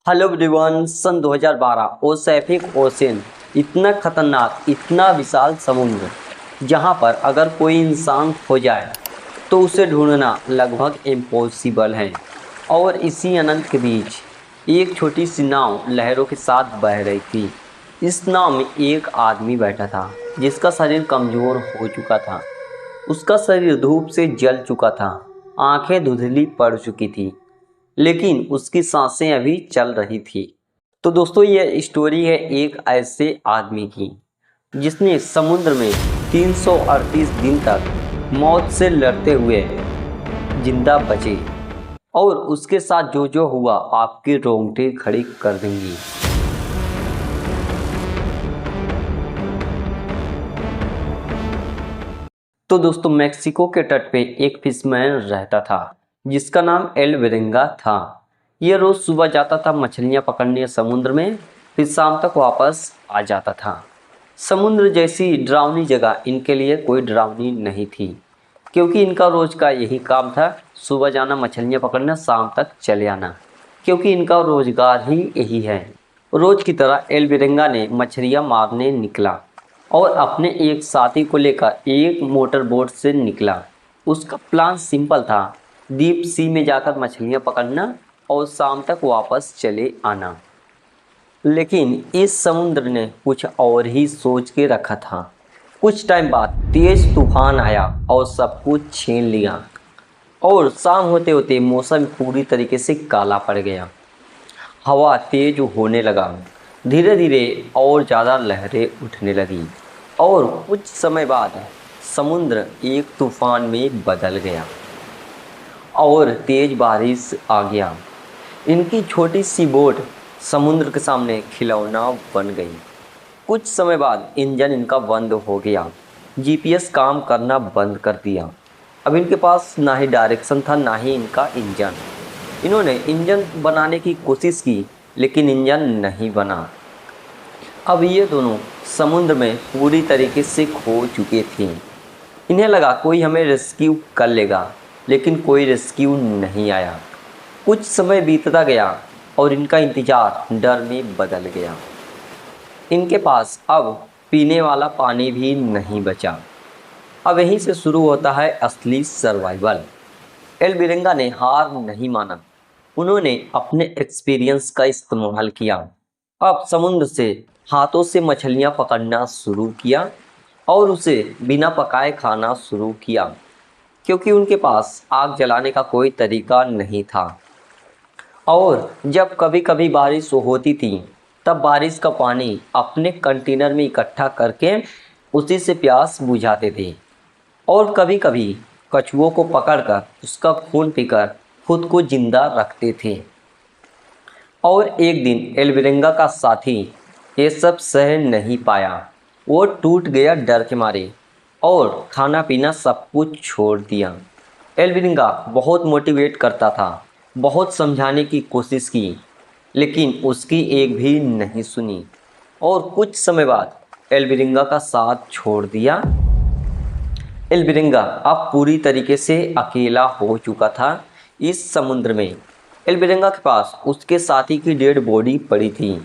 Hello everyone. सन 2012 Pacific Ocean, इतना खतरनाक, इतना विशाल समुद्र जहां पर अगर कोई इंसान खो जाए तो उसे ढूंढना लगभग इम्पॉसिबल है। और इसी अनंत के बीच एक छोटी सी नाव लहरों के साथ बह रही थी। इस नाव में एक आदमी बैठा था जिसका शरीर कमजोर हो चुका था। उसका शरीर धूप से जल चुका था, आंखें धुंधली पड़ चुकी थी, लेकिन उसकी सांसें अभी चल रही थी। तो दोस्तों, ये स्टोरी है एक ऐसे आदमी की जिसने समुद्र में 338 दिन तक मौत से लड़ते हुए जिंदा बचे। और उसके साथ जो जो हुआ आपके रोंगटे खड़े कर देंगी। तो दोस्तों, मेक्सिको के तट पे एक फिशमैन रहता था जिसका नाम एल वेरेंगा था। यह रोज सुबह जाता था मछलियां पकड़ने समुद्र में, फिर शाम तक वापस आ जाता था। समुद्र जैसी डरावनी जगह इनके लिए कोई डरावनी नहीं थी, क्योंकि इनका रोज का यही काम था, सुबह जाना मछलियां पकड़ना, शाम तक चले आना, क्योंकि इनका रोजगार ही यही है। रोज की तरह एल वेरेंगा ने मछलियां मारने निकला और अपने एक साथी को लेकर एक मोटर बोट से निकला। उसका प्लान सिंपल था, डीप सी में जाकर मछलियां पकड़ना और शाम तक वापस चले आना। लेकिन इस समुद्र ने कुछ और ही सोच के रखा था। कुछ टाइम बाद तेज तूफान आया और सब कुछ छीन लिया, और शाम होते होते मौसम पूरी तरीके से काला पड़ गया। हवा तेज होने लगा, धीरे धीरे और ज़्यादा लहरें उठने लगी, और कुछ समय बाद समुद्र एक तूफान में बदल गया और तेज बारिश आ गया। इनकी छोटी सी बोट समुद्र के सामने खिलौना बन गई। कुछ समय बाद इंजन इनका बंद हो गया, जीपीएस काम करना बंद कर दिया। अब इनके पास ना ही डायरेक्शन था, ना ही इनका इंजन। इन्होंने इंजन बनाने की कोशिश की, लेकिन इंजन नहीं बना। अब ये दोनों समुद्र में पूरी तरीके से खो चुके थे। इन्हें लगा कोई हमें रेस्क्यू कर लेगा, लेकिन कोई रेस्क्यू नहीं आया। कुछ समय बीतता गया और इनका इंतजार डर में बदल गया। इनके पास अब पीने वाला पानी भी नहीं बचा। अब यहीं से शुरू होता है असली सर्वाइवल। एल वेरेंगा ने हार नहीं माना। उन्होंने अपने एक्सपीरियंस का इस्तेमाल किया। अब समुद्र से हाथों से मछलियां पकड़ना शुरू किया और उसे बिना पकाए खाना शुरू किया, क्योंकि उनके पास आग जलाने का कोई तरीका नहीं था। और जब कभी कभी बारिश होती थी, तब बारिश का पानी अपने कंटेनर में इकट्ठा करके उसी से प्यास बुझाते थे। और कभी कभी कछुओं को पकड़कर उसका खून पीकर खुद को जिंदा रखते थे। और एक दिन एल वेरेंगा का साथी ये सब सह नहीं पाया। वो टूट गया डर के मारे और खाना पीना सब कुछ छोड़ दिया। एल वेरेंगा बहुत मोटिवेट करता था, बहुत समझाने की कोशिश की, लेकिन उसकी एक भी नहीं सुनी। और कुछ समय बाद एल वेरेंगा का साथ छोड़ दिया। एल वेरेंगा अब पूरी तरीके से अकेला हो चुका था इस समुद्र में। एल वेरेंगा के पास उसके साथी की डेड बॉडी पड़ी थी,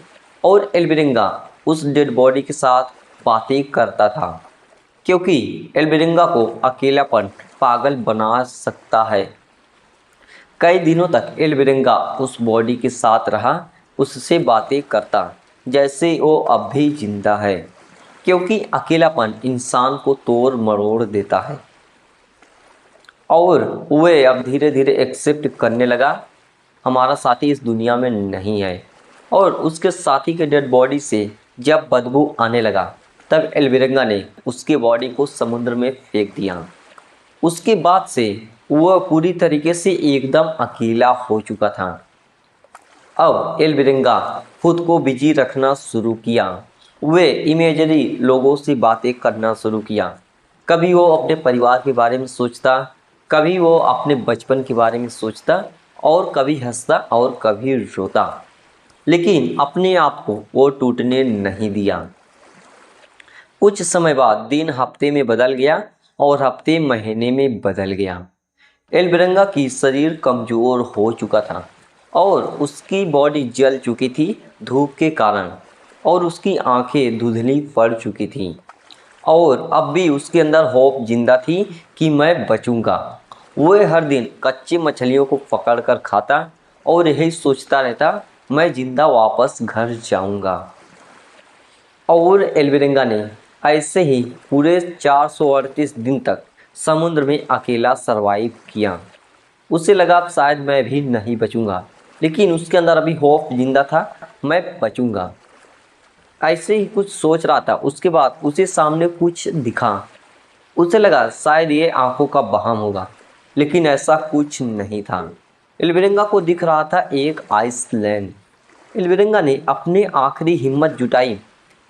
और एल वेरेंगा उस डेड बॉडी के साथ बातें करता था, क्योंकि एल वेरेंगा को अकेलापन पागल बना सकता है। कई दिनों तक एल वेरेंगा उस बॉडी के साथ रहा, उससे बातें करता जैसे वो अब भी जिंदा है, क्योंकि अकेलापन इंसान को तोड़ मरोड़ देता है। और वह अब धीरे धीरे एक्सेप्ट करने लगा, हमारा साथी इस दुनिया में नहीं है। और उसके साथी के डेड बॉडी से जब बदबू आने लगा, तब एल वेरेंगा ने उसके बॉडी को समुद्र में फेंक दिया। उसके बाद से वह पूरी तरीके से एकदम अकेला हो चुका था। अब एल वेरेंगा खुद को बिजी रखना शुरू किया। वे इमेजरी लोगों से बातें करना शुरू किया। कभी वो अपने परिवार के बारे में सोचता, कभी वो अपने बचपन के बारे में सोचता, और कभी हंसता और कभी रोता, लेकिन अपने आप को वो टूटने नहीं दिया। कुछ समय बाद दिन हफ्ते में बदल गया और हफ्ते महीने में बदल गया। एल वेरेंगा की शरीर कमज़ोर हो चुका था और उसकी बॉडी जल चुकी थी धूप के कारण और उसकी आंखें धुंधली पड़ चुकी थीं और अब भी उसके अंदर होप जिंदा थी कि मैं बचूंगा। वह हर दिन कच्ची मछलियों को पकड़ कर खाता और यही सोचता रहता, मैं जिंदा वापस घर जाऊंगा। और एल्वेरेंगा ने ऐसे ही पूरे 438 दिन तक समुद्र में अकेला सरवाइव किया। उसे लगा अब शायद मैं भी नहीं बचूंगा, लेकिन उसके अंदर अभी होप जिंदा था, मैं बचूंगा। ऐसे ही कुछ सोच रहा था, उसके बाद उसे सामने कुछ दिखा। उसे लगा शायद ये आंखों का वहम होगा, लेकिन ऐसा कुछ नहीं था। एल्वेरेंगा को दिख रहा था एक आइसलैंड। एल्वेरेंगा ने अपनी आखिरी हिम्मत जुटाई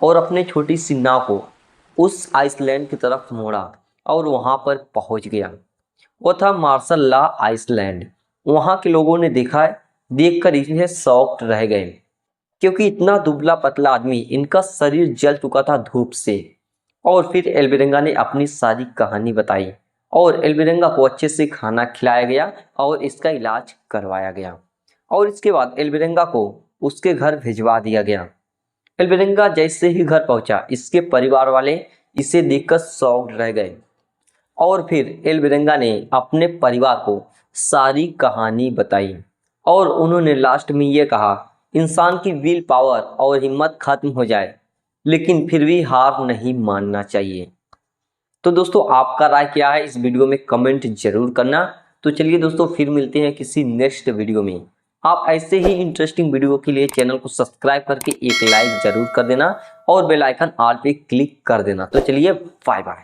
और अपने छोटी सी नाव को उस आइसलैंड की तरफ मोड़ा और वहां पर पहुंच गया। वो था मार्शल ला आइसलैंड। वहां के लोगों ने देखकर इन्हें शॉक्ड रह गए, क्योंकि इतना दुबला पतला आदमी, इनका शरीर जल चुका था धूप से। और फिर एल्वेरेंगा ने अपनी सारी कहानी बताई और एल्वेरेंगा को अच्छे से खाना खिलाया गया और इसका इलाज करवाया गया। और इसके बाद एल्वेरेंगा को उसके घर भिजवा दिया गया। एल्वेरेंगा जैसे ही घर पहुंचा, इसके परिवार वाले इसे देखकर शॉक्ड रह गए। और फिर एल्वेरेंगा ने अपने परिवार को सारी कहानी बताई और उन्होंने लास्ट में ये कहा, इंसान की विल पावर और हिम्मत खत्म हो जाए, लेकिन फिर भी हार नहीं मानना चाहिए। तो दोस्तों, आपका राय क्या है इस वीडियो में कमेंट जरूर करना। तो चलिए दोस्तों, फिर मिलते हैं किसी नेक्स्ट वीडियो में। आप ऐसे ही इंटरेस्टिंग वीडियो के लिए चैनल को सब्सक्राइब करके एक लाइक जरूर कर देना और बेल आइकन ऑल पे क्लिक कर देना। तो चलिए, बाय बाय।